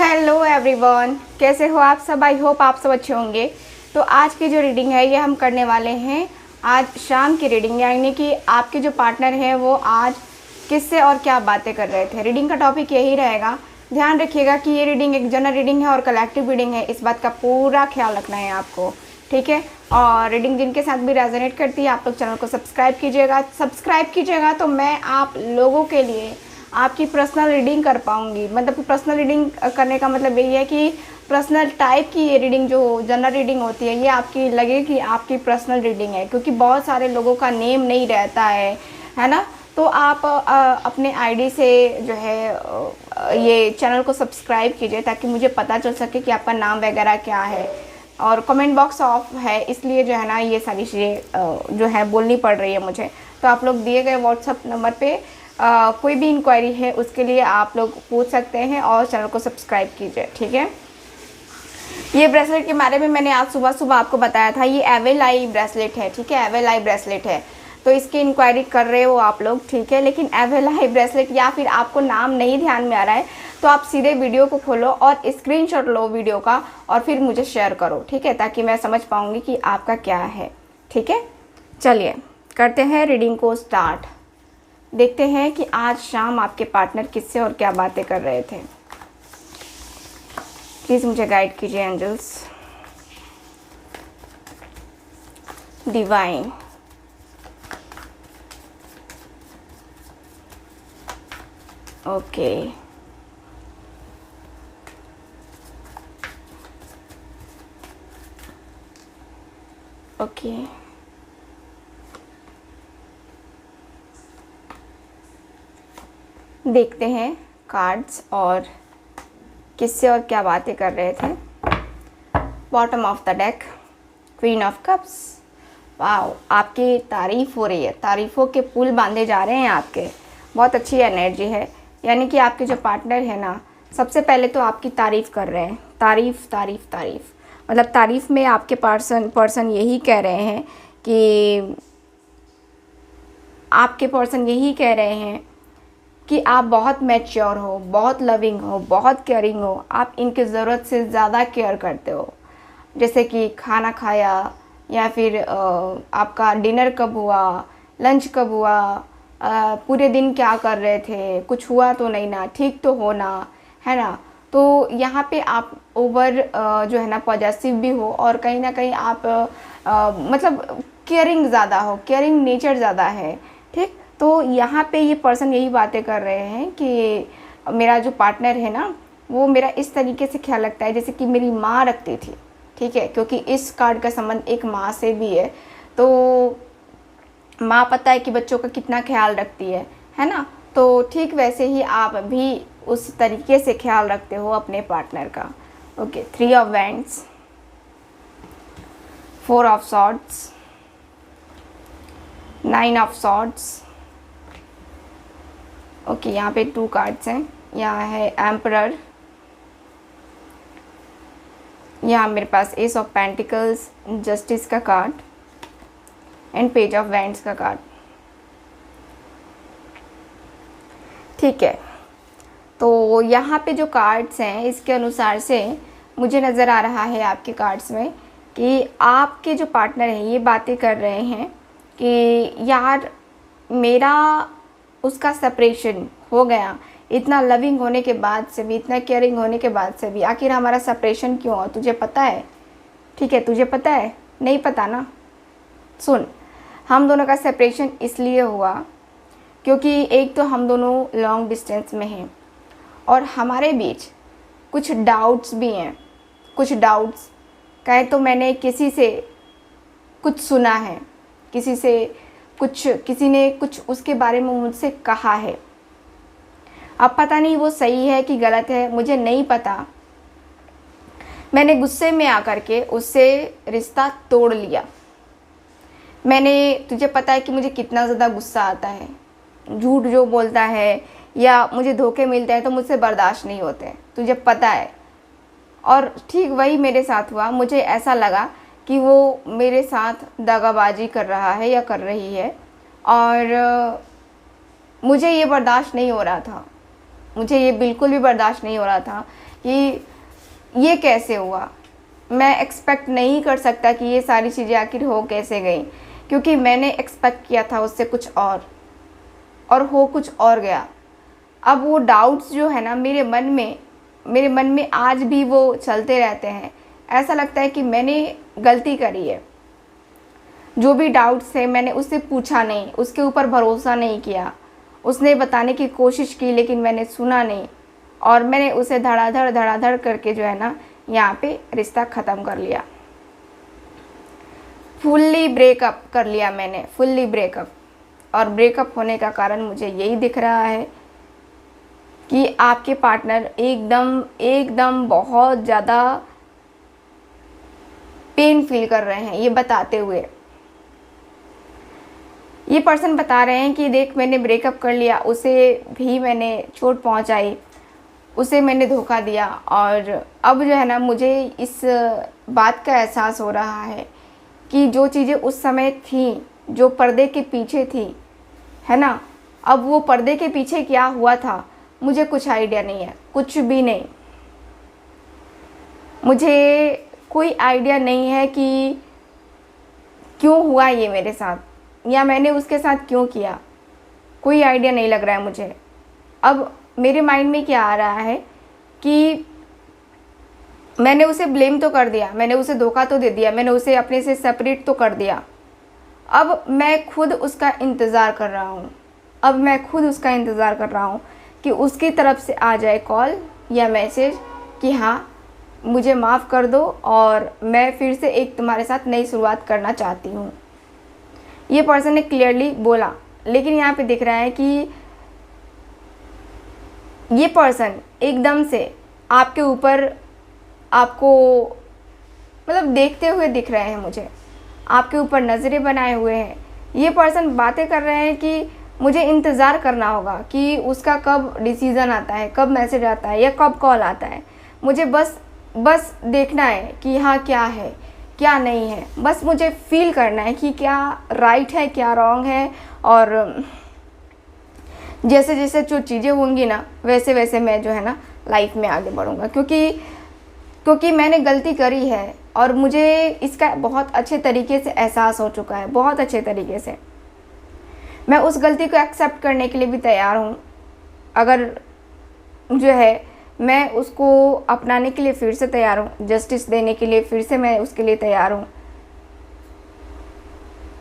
Hello everyone, कैसे हो आप सब। आई होप आप सब अच्छे होंगे। तो आज की जो रीडिंग है ये हम करने वाले हैं आज शाम की रीडिंग, यानी कि आपके जो पार्टनर हैं वो आज किससे और क्या बातें कर रहे थे। रीडिंग का टॉपिक यही रहेगा। ध्यान रखिएगा कि ये रीडिंग एक जनरल रीडिंग है और कलेक्टिव रीडिंग है, इस बात का पूरा ख्याल रखना है आपको, ठीक है। और रीडिंग जिनके साथ भी रेजोनेट करती है आप लोग चैनल को सब्सक्राइब कीजिएगा तो मैं आप लोगों के लिए आपकी पर्सनल रीडिंग कर पाऊँगी। मतलब पर्सनल रीडिंग करने का मतलब यही है कि पर्सनल टाइप की ये रीडिंग जो जनरल रीडिंग होती है ये आपकी लगे कि आपकी पर्सनल रीडिंग है, क्योंकि बहुत सारे लोगों का नेम नहीं रहता है ना। तो आप अपने आईडी से जो है ये चैनल को सब्सक्राइब कीजिए ताकि मुझे पता चल सके कि आपका नाम वगैरह क्या है। और कमेंट बॉक्स ऑफ है इसलिए जो है ना ये सारी चीज़ें जो है बोलनी पड़ रही है मुझे। तो आप लोग दिए गए व्हाट्सअप नंबर पे कोई भी इंक्वायरी है उसके लिए आप लोग पूछ सकते हैं और चैनल को सब्सक्राइब कीजिए, ठीक है। ये ब्रेसलेट के बारे में मैंने आज सुबह सुबह आपको बताया था। ये एवेलाई ब्रेसलेट है, ठीक है, एवेलाई ब्रेसलेट है। तो इसकी इंक्वायरी कर रहे हो आप लोग, ठीक है। लेकिन एवेलाई ब्रेसलेट या फिर आपको नाम नहीं ध्यान में आ रहा है तो आप सीधे वीडियो को खोलो और स्क्रीनशॉट लो वीडियो का और फिर मुझे शेयर करो, ठीक है, ताकि मैं समझ पाऊँगी कि आपका क्या है, ठीक है। चलिए करते हैं रीडिंग को स्टार्ट। देखते हैं कि आज शाम आपके पार्टनर किससे और क्या बातें कर रहे थे। प्लीज़ मुझे गाइड कीजिए एंजल्स, डिवाइन, ओके। ओके देखते हैं कार्ड्स और किससे और क्या बातें कर रहे थे। Bottom of the deck, queen of cups. Wow, आपकी तारीफ हो रही है, तारीफ़ों के पुल बांधे जा रहे हैं आपके। बहुत अच्छी एनर्जी है, यानी कि आपके जो पार्टनर है ना सबसे पहले तो आपकी तारीफ़ कर रहे हैं। तारीफ़ तारीफ़ तारीफ़ मतलब तारीफ़ में आपके पर्सन यही कह रहे हैं कि आपके पर्सन यही कह रहे हैं कि आप बहुत मैच्योर हो, बहुत लविंग हो, बहुत केयरिंग हो। आप इनकी ज़रूरत से ज़्यादा केयर करते हो, जैसे कि खाना खाया या फिर आपका डिनर कब हुआ, लंच कब हुआ, पूरे दिन क्या कर रहे थे, कुछ हुआ तो नहीं ना, ठीक तो हो ना, है ना। तो यहाँ पे आप ओवर जो है ना पॉजेसिव भी हो और कहीं ना कहीं आप मतलब केयरिंग ज़्यादा हो, केयरिंग नेचर ज़्यादा है, ठीक। तो यहाँ पे ये पर्सन यही बातें कर रहे हैं कि मेरा जो पार्टनर है ना वो मेरा इस तरीके से ख्याल रखता है जैसे कि मेरी माँ रखती थी, ठीक है, क्योंकि इस कार्ड का संबंध एक माँ से भी है। तो माँ पता है कि बच्चों का कितना ख्याल रखती है ना। तो ठीक वैसे ही आप भी उस तरीके से ख्याल रखते हो अपने पार्टनर का। Okay, 3 of wands, 4 of swords, 9 of swords. Okay, यहाँ पे 2 कार्ड्स हैं। यहाँ है एम्परर, यहाँ मेरे पास एस ऑफ पेंटिकल्स, जस्टिस का card and page of wands का कार्ड, ठीक है। तो यहाँ पे जो कार्ड्स हैं इसके अनुसार से मुझे नज़र आ रहा है आपके कार्ड्स में कि आपके जो पार्टनर हैं ये बातें कर रहे हैं कि यार मेरा उसका सेपरेशन हो गया, इतना लविंग होने के बाद से भी, इतना केयरिंग होने के बाद से भी आखिर हमारा सेपरेशन क्यों हुआ, तुझे पता है, ठीक है, तुझे पता है, नहीं पता ना। सुन, हम दोनों का सेपरेशन इसलिए हुआ क्योंकि एक तो हम दोनों लॉन्ग डिस्टेंस में हैं और हमारे बीच कुछ डाउट्स भी हैं। कुछ डाउट्स कहे तो मैंने किसी से कुछ सुना है, किसी ने कुछ उसके बारे में मुझसे कहा है। अब पता नहीं वो सही है कि गलत है, मुझे नहीं पता। मैंने गुस्से में आकर के उससे रिश्ता तोड़ लिया। तुझे पता है कि मुझे कितना ज़्यादा गुस्सा आता है, झूठ जो बोलता है या मुझे धोखे मिलते हैं तो मुझसे बर्दाश्त नहीं होते, तुझे पता है। और ठीक वही मेरे साथ हुआ। मुझे ऐसा लगा कि वो मेरे साथ दगाबाजी कर रहा है या कर रही है और मुझे ये बर्दाश्त नहीं हो रहा था। मुझे ये बिल्कुल भी बर्दाश्त नहीं हो रहा था कि ये कैसे हुआ। मैं एक्सपेक्ट नहीं कर सकता कि ये सारी चीज़ें आखिर हो कैसे गई, क्योंकि मैंने एक्सपेक्ट किया था उससे कुछ और हो कुछ और गया। अब वो डाउट्स जो है ना मेरे मन में आज भी वो चलते रहते हैं। ऐसा लगता है कि मैंने गलती करी है। जो भी डाउट्स थे मैंने उससे पूछा नहीं, उसके ऊपर भरोसा नहीं किया। उसने बताने की कोशिश की लेकिन मैंने सुना नहीं, और मैंने उसे धड़ाधड़ करके जो है ना यहाँ पे रिश्ता ख़त्म कर लिया। फुल्ली ब्रेकअप कर लिया मैंने, फुल्ली ब्रेकअप। और ब्रेकअप होने का कारण मुझे यही दिख रहा है कि आपके पार्टनर एकदम बहुत ज़्यादा पेन फील कर रहे हैं। ये बताते हुए ये पर्सन बता रहे हैं कि देख, मैंने ब्रेकअप कर लिया, उसे भी मैंने चोट पहुंचाई, उसे मैंने धोखा दिया, और अब जो है ना मुझे इस बात का एहसास हो रहा है कि जो चीज़ें उस समय थी, जो पर्दे के पीछे थी, है ना, अब वो पर्दे के पीछे क्या हुआ था मुझे कुछ आइडिया नहीं है, कुछ भी नहीं। मुझे कोई आइडिया नहीं है कि क्यों हुआ ये मेरे साथ, या मैंने उसके साथ क्यों किया। कोई आइडिया नहीं लग रहा है मुझे। अब मेरे माइंड में क्या आ रहा है कि मैंने उसे ब्लेम तो कर दिया, मैंने उसे धोखा तो दे दिया, मैंने उसे अपने से सेपरेट तो कर दिया। अब मैं खुद उसका इंतज़ार कर रहा हूँ। अब मैं खुद उसका इंतज़ार कर रहा हूँ कि उसकी तरफ से आ जाए कॉल या मैसेज कि हाँ मुझे माफ़ कर दो और मैं फिर से एक तुम्हारे साथ नई शुरुआत करना चाहती हूँ। ये पर्सन ने क्लियरली बोला, लेकिन यहाँ पे दिख रहा है कि ये पर्सन एकदम से आपके ऊपर, आपको मतलब देखते हुए दिख रहे हैं मुझे, आपके ऊपर नज़रें बनाए हुए हैं। ये पर्सन बातें कर रहे हैं कि मुझे इंतज़ार करना होगा कि उसका कब डिसीज़न आता है, कब मैसेज आता है या कब कॉल आता है। मुझे बस देखना है कि हाँ क्या है क्या नहीं है, बस मुझे फील करना है कि क्या राइट है क्या रॉन्ग है, और जैसे जैसे जो चीज़ें होंगी ना वैसे वैसे मैं जो है ना लाइफ में आगे बढ़ूँगा, क्योंकि मैंने गलती करी है और मुझे इसका बहुत अच्छे तरीके से एहसास हो चुका है, बहुत अच्छे तरीके से। मैं उस गलती को एक्सेप्ट करने के लिए भी तैयार हूँ। अगर जो है मैं उसको अपनाने के लिए फिर से तैयार हूँ, जस्टिस देने के लिए फिर से मैं उसके लिए तैयार हूँ।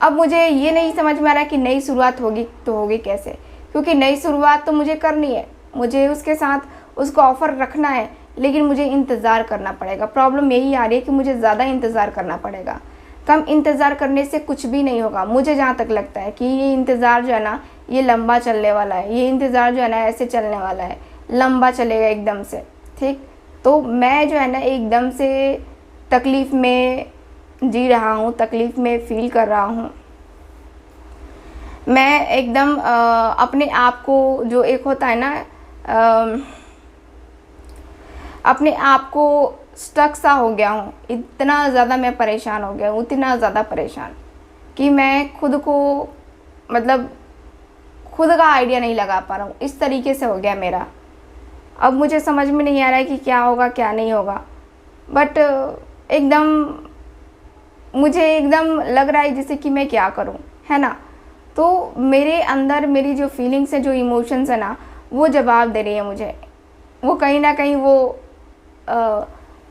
अब मुझे ये नहीं समझ में आ रहा कि नई शुरुआत होगी तो होगी कैसे, क्योंकि नई शुरुआत तो मुझे करनी है, मुझे उसके साथ उसको ऑफ़र रखना है, लेकिन मुझे इंतज़ार करना पड़ेगा। प्रॉब्लम यही आ रही है कि मुझे ज़्यादा इंतज़ार करना पड़ेगा। कम इंतज़ार करने से कुछ भी नहीं होगा। मुझे जहाँ तक लगता है कि ये इंतज़ार जो है ना ये लंबा चलने वाला है, ये इंतज़ार जो है ना ऐसे चलने वाला है, लंबा चलेगा एकदम से, ठीक। तो मैं जो है ना एकदम से तकलीफ़ में जी रहा हूँ, तकलीफ़ में फ़ील कर रहा हूँ। मैं एकदम अपने आप को, जो एक होता है ना अपने आप को स्टक सा हो गया हूँ। इतना ज़्यादा मैं परेशान हो गया हूँ, इतना ज़्यादा परेशान कि मैं खुद को मतलब खुद का आइडिया नहीं लगा पा रहा हूँ। इस तरीके से हो गया मेरा। अब मुझे समझ में नहीं आ रहा है कि क्या होगा क्या नहीं होगा, बट मुझे एकदम लग रहा है जैसे कि मैं क्या करूं, है ना। तो मेरे अंदर मेरी जो फीलिंग्स है, जो इमोशंस है ना, वो जवाब दे रही है मुझे। वो कहीं ना कहीं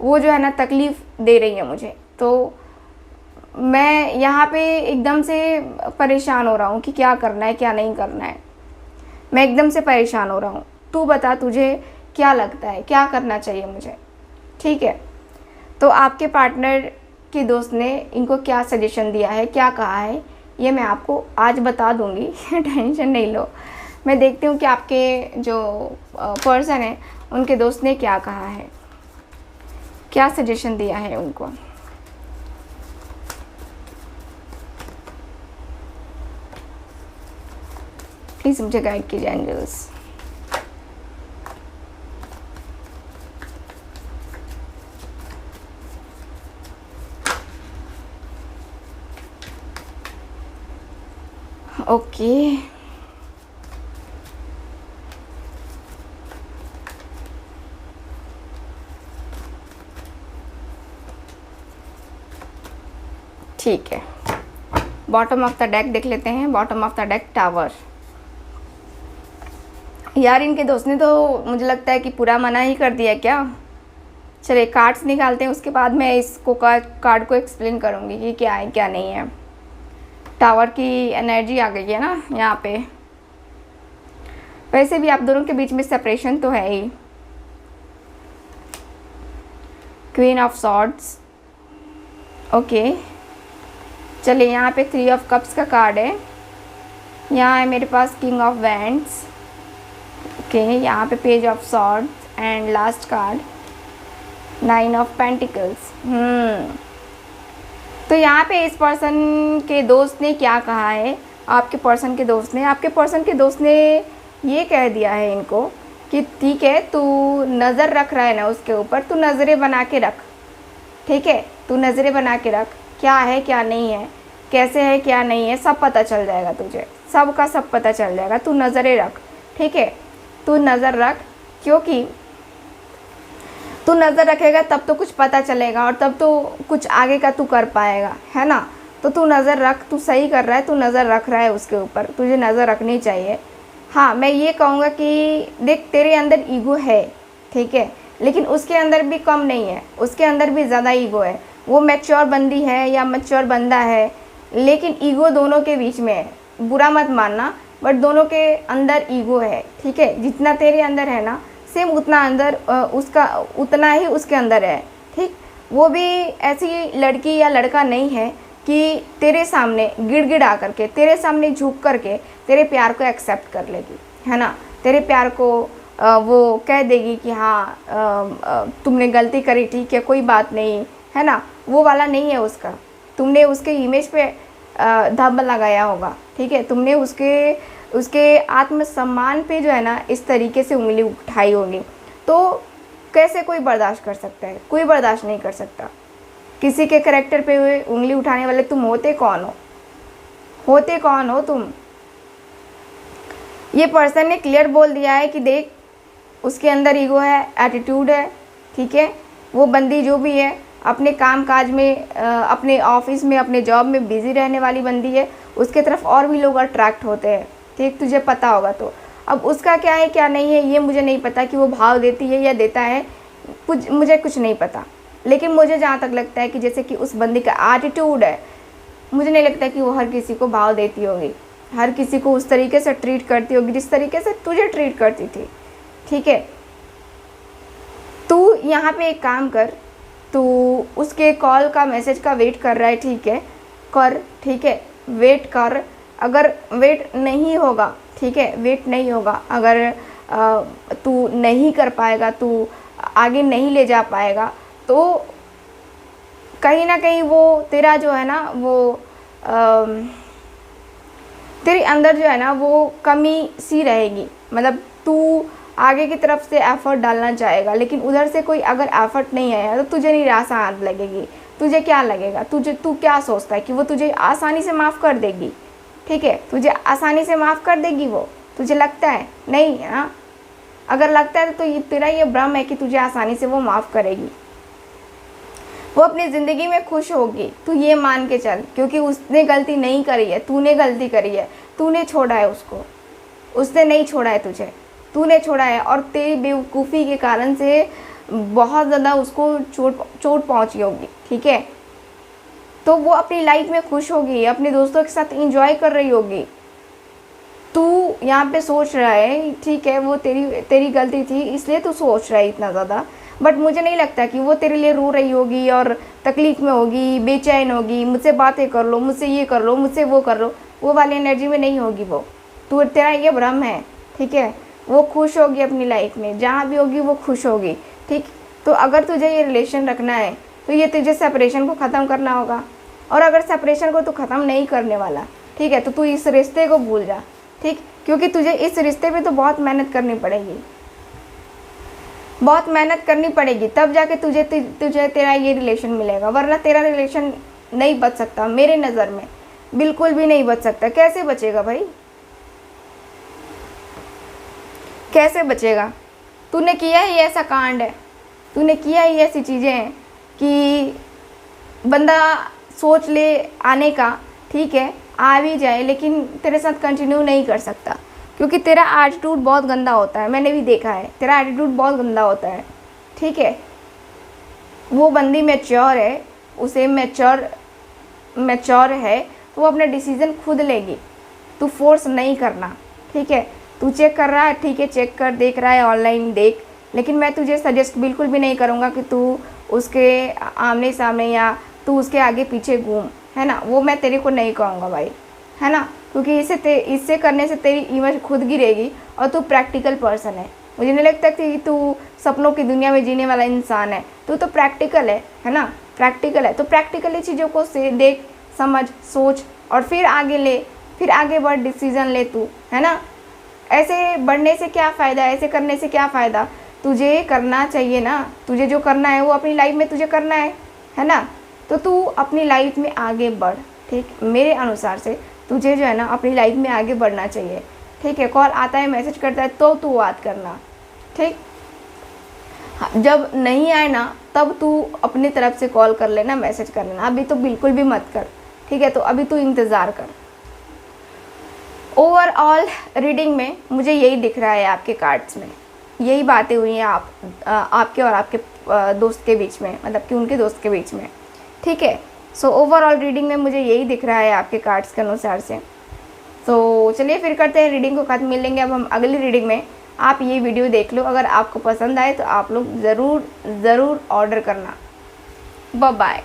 वो जो है ना तकलीफ़ दे रही है मुझे। तो मैं यहाँ पे एकदम से परेशान हो रहा हूँ कि क्या करना है क्या नहीं करना है। मैं एकदम से परेशान हो रहा हूँ। तू बता, तुझे क्या लगता है, क्या करना चाहिए मुझे, ठीक है। तो आपके पार्टनर के दोस्त ने इनको क्या सजेशन दिया है, क्या कहा है, ये मैं आपको आज बता दूंगी टेंशन नहीं लो। मैं देखती हूँ कि आपके जो पर्सन है उनके दोस्त ने क्या कहा है, क्या सजेशन दिया है उनको। प्लीज़ मुझे गाइड कीजिए एंजल्स। ओके ठीक है, बॉटम ऑफ द डेक देख लेते हैं। Bottom of the deck tower. यार इनके दोस्त ने तो मुझे लगता है कि पूरा मना ही कर दिया क्या। चलिए कार्ड्स निकालते हैं, उसके बाद मैं इसको कार्ड को एक्सप्लेन करूँगी कि क्या है क्या नहीं है। टावर की एनर्जी आ गई है ना यहाँ पे। वैसे भी आप दोनों के बीच में सेपरेशन तो है ही। Queen of swords, okay. चलिए यहाँ पे 3 ऑफ कप्स का कार्ड है। यहाँ है मेरे पास किंग ऑफ वैंड्स, ओके। यहाँ पे page of swords and last card 9 of pentacles. तो यहाँ पे इस पर्सन के दोस्त ने क्या कहा है, आपके पर्सन के दोस्त ने ये कह दिया है इनको कि ठीक है तू नज़र रख रहा है ना उसके ऊपर, तू नज़रें बना के रख, ठीक है। तू नज़रें बना के रख, क्या है क्या नहीं है, कैसे है क्या नहीं है, सब पता चल जाएगा तुझे, सब का सब पता चल जाएगा। तू नज़रें रख, ठीक है। तू नज़र रख, क्योंकि तू नज़र रखेगा तब तो कुछ पता चलेगा और तब तो कुछ आगे का तू कर पाएगा, है ना। तो तू नज़र रख, तू सही कर रहा है, तू नज़र रख रहा है उसके ऊपर, तुझे नज़र रखनी चाहिए। हाँ, मैं ये कहूँगा कि देख तेरे अंदर ईगो है, ठीक है, लेकिन उसके अंदर भी कम नहीं है, उसके अंदर भी ज़्यादा ईगो है। वो मैच्योर बंदी है या मैच्योर बंदा है, लेकिन ईगो दोनों के बीच में है। बुरा मत मानना, बट दोनों के अंदर ईगो है, ठीक है। जितना तेरे अंदर है ना, सेम उतना अंदर उसका उतना ही उसके अंदर है, ठीक। वो भी ऐसी लड़की या लड़का नहीं है कि तेरे सामने गिड़गिड़ा करके, तेरे सामने झुक करके तेरे प्यार को एक्सेप्ट कर लेगी, है ना। तेरे प्यार को वो कह देगी कि हाँ तुमने गलती करी, ठीक है, कोई बात नहीं, है ना। वो वाला नहीं है उसका। तुमने उसके इमेज पे धब्बा लगाया होगा, ठीक है। तुमने उसके आत्मसम्मान पे जो है ना इस तरीके से उंगली उठाई होगी। तो कैसे कोई बर्दाश्त कर सकता है, कोई बर्दाश्त नहीं कर सकता। किसी के कैरेक्टर पे हुए उंगली उठाने वाले तुम होते कौन हो तुम। ये पर्सन ने क्लियर बोल दिया है कि देख उसके अंदर ईगो है, एटीट्यूड है, ठीक है। वो बंदी जो भी है अपने काम काज में, अपने ऑफिस में, अपने जॉब में बिजी रहने वाली बंदी है। उसके तरफ और भी लोग अट्रैक्ट होते हैं, ठीक, तुझे पता होगा। तो अब उसका क्या है क्या नहीं है ये मुझे नहीं पता कि वो भाव देती है या देता है, मुझे कुछ नहीं पता। लेकिन मुझे जहाँ तक लगता है कि जैसे कि उस बंदी का एटीट्यूड है, मुझे नहीं लगता कि वो हर किसी को भाव देती होगी, हर किसी को उस तरीके से ट्रीट करती होगी जिस तरीके से तुझे ट्रीट करती थी, ठीक है। तू यहाँ पे एक काम कर, तू उसके कॉल का, मैसेज का वेट कर रहा है, ठीक है, कर, ठीक है, वेट कर। अगर वेट नहीं होगा, ठीक है, वेट नहीं होगा, अगर तू नहीं कर पाएगा, तू आगे नहीं ले जा पाएगा, तो कहीं ना कहीं वो तेरा जो है ना वो तेरे अंदर जो है ना वो कमी सी रहेगी। मतलब तू आगे की तरफ से एफर्ट डालना चाहेगा, लेकिन उधर से कोई अगर एफर्ट नहीं आया तो तुझे निराशा आने लगेगी। तुझे क्या लगेगा, तू क्या सोचता है कि वो तुझे आसानी से माफ़ कर देगी, ठीक है, तुझे आसानी से माफ़ कर देगी वो, तुझे लगता है नहीं, हाँ। अगर लगता है तो ये तेरा ये भ्रम है कि तुझे आसानी से वो माफ़ करेगी। वो अपनी ज़िंदगी में खुश होगी, तू ये मान के चल, क्योंकि उसने गलती नहीं करी है, तूने गलती करी है। तूने छोड़ा है उसको, उसने नहीं छोड़ा है तुझे, तूने छोड़ा है। और तेरी बेवकूफ़ी के कारण से बहुत ज़्यादा उसको चोट पहुंची होगी, ठीक है। तो वो अपनी लाइफ में खुश होगी, अपने दोस्तों के साथ एंजॉय कर रही होगी। तू यहाँ पे सोच रहा है, ठीक है, वो तेरी गलती थी इसलिए तू सोच रहा है इतना ज़्यादा, बट मुझे नहीं लगता कि वो तेरे लिए रो रही होगी और तकलीफ़ में होगी, बेचैन होगी, मुझसे बातें कर लो, मुझसे ये कर लो, मुझसे वो कर लो, वो वाली एनर्जी में नहीं होगी वो। तेरा ये भ्रम है, ठीक है। वो खुश होगी अपनी लाइफ में, जहाँ भी होगी वो खुश होगी, ठीक। तो अगर तुझे ये रिलेशन रखना है तो ये तुझे सेपरेशन को ख़त्म करना होगा। और अगर सेपरेशन को तू ख़त्म नहीं करने वाला, ठीक है, तो तू इस रिश्ते को भूल जा, ठीक, क्योंकि तुझे इस रिश्ते पे तो बहुत मेहनत करनी पड़ेगी, बहुत मेहनत करनी पड़ेगी, तब जाके तुझे तेरा ये रिलेशन मिलेगा। वरना तेरा रिलेशन नहीं बच सकता, मेरे नज़र में बिल्कुल भी नहीं बच सकता। कैसे बचेगा भाई, कैसे बचेगा? तूने किया ही ऐसा कांड है, तूने किया ही ऐसी चीज़ें हैं कि बंदा सोच ले आने का, ठीक है आ भी जाए, लेकिन तेरे साथ कंटिन्यू नहीं कर सकता क्योंकि तेरा एटीट्यूड बहुत गंदा होता है। मैंने भी देखा है, तेरा एटीट्यूड बहुत गंदा होता है, ठीक है। वो बंदी मैच्योर है, उसे मैच्योर है तो वो अपना डिसीज़न खुद लेगी, तू फोर्स नहीं करना, ठीक है। तू चेक कर रहा है, ठीक है चेक कर, देख रहा है ऑनलाइन देख, लेकिन मैं तुझे सजेस्ट बिल्कुल भी नहीं करूँगा कि तू उसके आमने सामने या तू उसके आगे पीछे घूम, है ना। वो मैं तेरे को नहीं कहूँगा भाई, है ना, क्योंकि इससे करने से तेरी इमेज खुद गिरेगी और तू प्रैक्टिकल पर्सन है। मुझे नहीं लगता कि तू सपनों की दुनिया में जीने वाला इंसान है, तू तो प्रैक्टिकल है ना, प्रैक्टिकल है। तो प्रैक्टिकली चीज़ों को से देख, समझ, सोच और फिर आगे ले, फिर आगे बढ़, डिसीज़न ले तू, है ना। ऐसे बढ़ने से क्या फ़ायदा, ऐसे करने से क्या फ़ायदा। तुझे करना चाहिए ना, तुझे जो करना है वो अपनी लाइफ में तुझे करना है ना। तो तू अपनी लाइफ में आगे बढ़, ठीक। मेरे अनुसार से तुझे जो है ना अपनी लाइफ में आगे बढ़ना चाहिए, ठीक है। कॉल आता है, मैसेज करता है तो तू बात करना, ठीक। हाँ, जब नहीं आए ना तब तू अपनी तरफ से कॉल कर लेना, मैसेज कर लेना, अभी तो बिल्कुल भी मत कर, ठीक है। तो अभी तू इंतज़ार कर। ओवरऑल रीडिंग में मुझे यही दिख रहा है, आपके कार्ड्स में यही बातें हुई हैं आपके और आपके दोस्त के बीच में, मतलब कि उनके दोस्त के बीच में, ठीक है। सो ओवरऑल रीडिंग में मुझे यही दिख रहा है आपके कार्ड्स के अनुसार से। तो चलिए फिर करते हैं रीडिंग को ख़त्म। मिलेंगे अब हम अगली रीडिंग में। आप ये वीडियो देख लो, अगर आपको पसंद आए तो आप लोग ज़रूर ऑर्डर करना। Bye bye.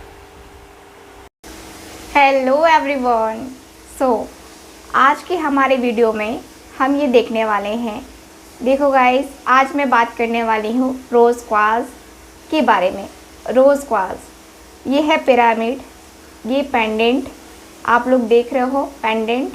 Hello everyone. So आज के हमारे वीडियो में हम ये देखने वाले हैं, देखो गाइस, आज मैं बात करने वाली हूँ रोज़ क्वार्ट्ज के बारे में। रोज़ क्वार्ट्ज ये है पिरामिड, ये पेंडेंट आप लोग देख रहे हो, पेंडेंट,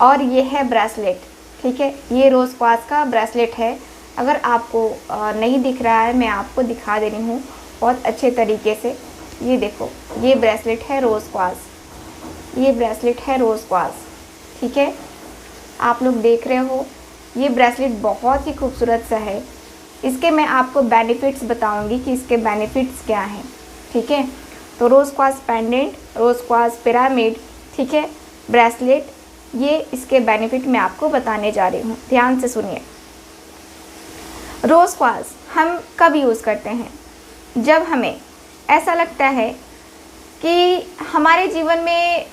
और ये है ब्रेसलेट, ठीक है। ये रोज़ क्वार्ट्ज का ब्रेसलेट है। अगर आपको नहीं दिख रहा है, मैं आपको दिखा दे रही हूँ बहुत अच्छे तरीके से। ये देखो, ये ब्रेसलेट है रोज़ क्वार्ट्ज, ये ब्रेसलेट है रोज़ क्वार्ट्ज, ठीक है। आप लोग देख रहे हो, ये ब्रेसलेट बहुत ही खूबसूरत सा है। इसके मैं आपको बेनिफिट्स बताऊंगी कि इसके बेनिफिट्स क्या हैं, ठीक है। तो रोज़ क्वार्ट्ज पेंडेंट, रोज़ क्वार्ट्ज पिरामिड, ठीक है, ब्रेसलेट, ये इसके बेनिफिट मैं आपको बताने जा रही हूँ, ध्यान से सुनिए। रोज़ क्वार्ट्ज हम कब यूज़ करते हैं? जब हमें ऐसा लगता है कि हमारे जीवन में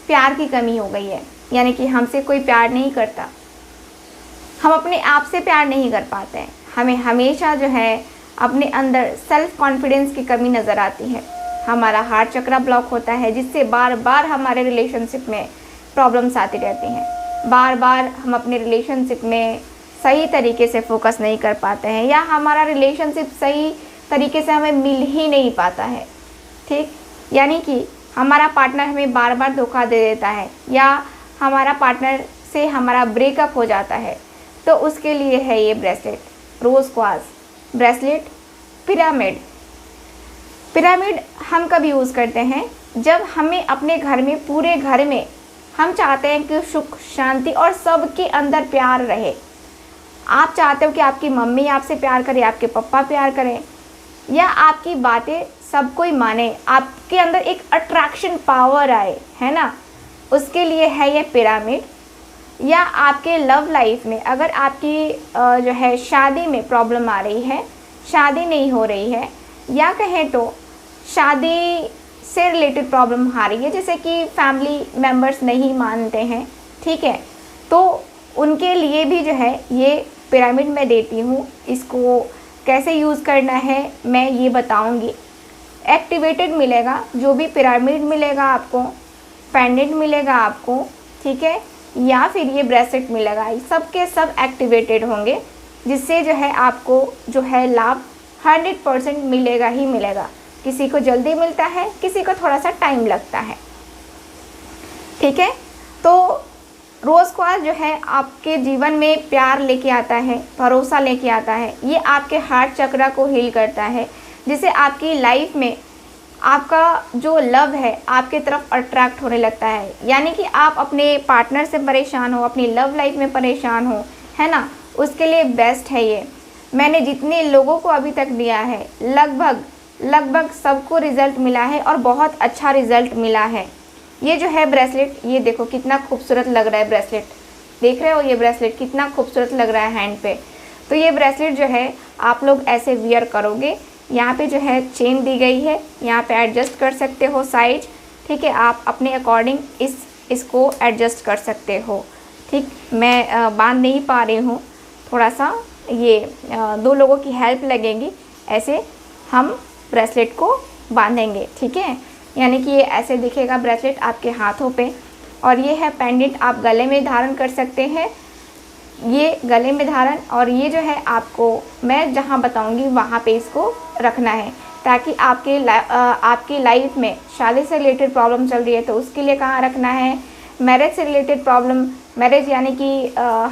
प्यार की कमी हो गई है, यानी कि हमसे कोई प्यार नहीं करता, हम अपने आप से प्यार नहीं कर पाते हैं, हमें हमेशा जो है अपने अंदर सेल्फ कॉन्फिडेंस की कमी नज़र आती है, हमारा हार्ट चक्र ब्लॉक होता है, जिससे बार बार हमारे रिलेशनशिप में प्रॉब्लम्स आती रहती हैं। बार बार हम अपने रिलेशनशिप में सही तरीके से फोकस नहीं कर पाते हैं, या हमारा रिलेशनशिप सही तरीके से हमें मिल ही नहीं पाता है, ठीक। यानी कि हमारा पार्टनर हमें बार बार धोखा दे देता है, या हमारा पार्टनर से हमारा ब्रेकअप हो जाता है। तो उसके लिए है ये ब्रेसलेट, रोज़ क्वार्ट्ज ब्रेसलेट पिरामिड। पिरामिड हम कब यूज़ करते हैं? जब हमें अपने घर में, पूरे घर में हम चाहते हैं कि सुख शांति और सबके अंदर प्यार रहे। आप चाहते हो कि आपकी मम्मी आपसे प्यार करे, आपके पापा प्यार करें, या आपकी बातें सब कोई माने, आपके अंदर एक अट्रैक्शन पावर आए, है ना, उसके लिए है ये पिरामिड। या आपके लव लाइफ में अगर आपकी जो है शादी में प्रॉब्लम आ रही है, शादी नहीं हो रही है, या कहें तो शादी से रिलेटेड प्रॉब्लम आ रही है, जैसे कि फैमिली मेम्बर्स नहीं मानते हैं, ठीक है, तो उनके लिए भी जो है ये पिरामिड मैं देती हूँ। इसको कैसे यूज़ करना है मैं ये बताऊँगी। एक्टिवेटेड मिलेगा, जो भी पिरामिड मिलेगा आपको, पेंडेंट मिलेगा आपको, ठीक है, या फिर ये ब्रेसलेट मिलेगा, सब के सब एक्टिवेटेड होंगे, जिससे जो है आपको जो है लाभ 100% मिलेगा ही मिलेगा। किसी को जल्दी मिलता है, किसी को थोड़ा सा टाइम लगता है, ठीक है। तो रोज़ क्वार्ट्ज जो है आपके जीवन में प्यार लेके आता है, भरोसा लेके आता है, ये आपके हार्ट चक्र को हील करता है, जिससे आपकी लाइफ में आपका जो लव है आपके तरफ अट्रैक्ट होने लगता है। यानी कि आप अपने पार्टनर से परेशान हो, अपनी लव लाइफ में परेशान हो, है ना, उसके लिए बेस्ट है ये। मैंने जितने लोगों को अभी तक दिया है, लगभग लगभग सबको रिज़ल्ट मिला है और बहुत अच्छा रिज़ल्ट मिला है। ये जो है ब्रेसलेट, ये देखो कितना खूबसूरत लग रहा है ब्रेसलेट, देख रहे हो ये ब्रेसलेट कितना खूबसूरत लग रहा है हैंड पे। तो ये ब्रेसलेट जो है आप लोग ऐसे वियर करोगे, यहाँ पे जो है चेन दी गई है, यहाँ पे एडजस्ट कर सकते हो साइज, ठीक है, आप अपने अकॉर्डिंग इसको एडजस्ट कर सकते हो। ठीक, मैं बांध नहीं पा रही हूँ, थोड़ा सा ये 2 लोगों की हेल्प लगेगी, ऐसे हम ब्रेसलेट को बांधेंगे। ठीक है, यानी कि ये ऐसे दिखेगा ब्रेसलेट आपके हाथों पे। और ये है पेंडेंट, आप गले में धारण कर सकते हैं, ये गले में धारण। और ये जो है आपको मैं जहाँ बताऊँगी वहाँ पे इसको रखना है, ताकि आपकी लाइफ में शादी से रिलेटेड प्रॉब्लम चल रही है तो उसके लिए कहाँ रखना है, मैरिज से रिलेटेड प्रॉब्लम, मैरिज यानी कि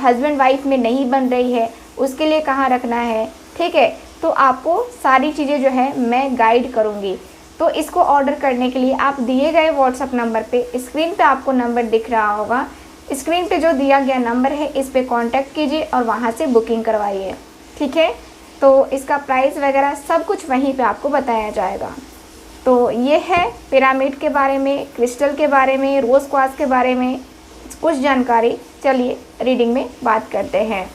हस्बैंड वाइफ में नहीं बन रही है उसके लिए कहाँ रखना है। ठीक है, तो आपको सारी चीज़ें जो है मैं गाइड करूँगी। तो इसको ऑर्डर करने के लिए आप दिए गए व्हाट्सअप नंबर पे, स्क्रीन पे आपको नंबर दिख रहा होगा, स्क्रीन पे जो दिया गया नंबर है इस पे कांटेक्ट कीजिए और वहाँ से बुकिंग करवाइए। ठीक है, तो इसका प्राइस वगैरह सब कुछ वहीं पे आपको बताया जाएगा। तो ये है पिरामिड के बारे में, क्रिस्टल के बारे में, रोज़ क्वार्ट्ज के बारे में कुछ जानकारी। चलिए रीडिंग में बात करते हैं।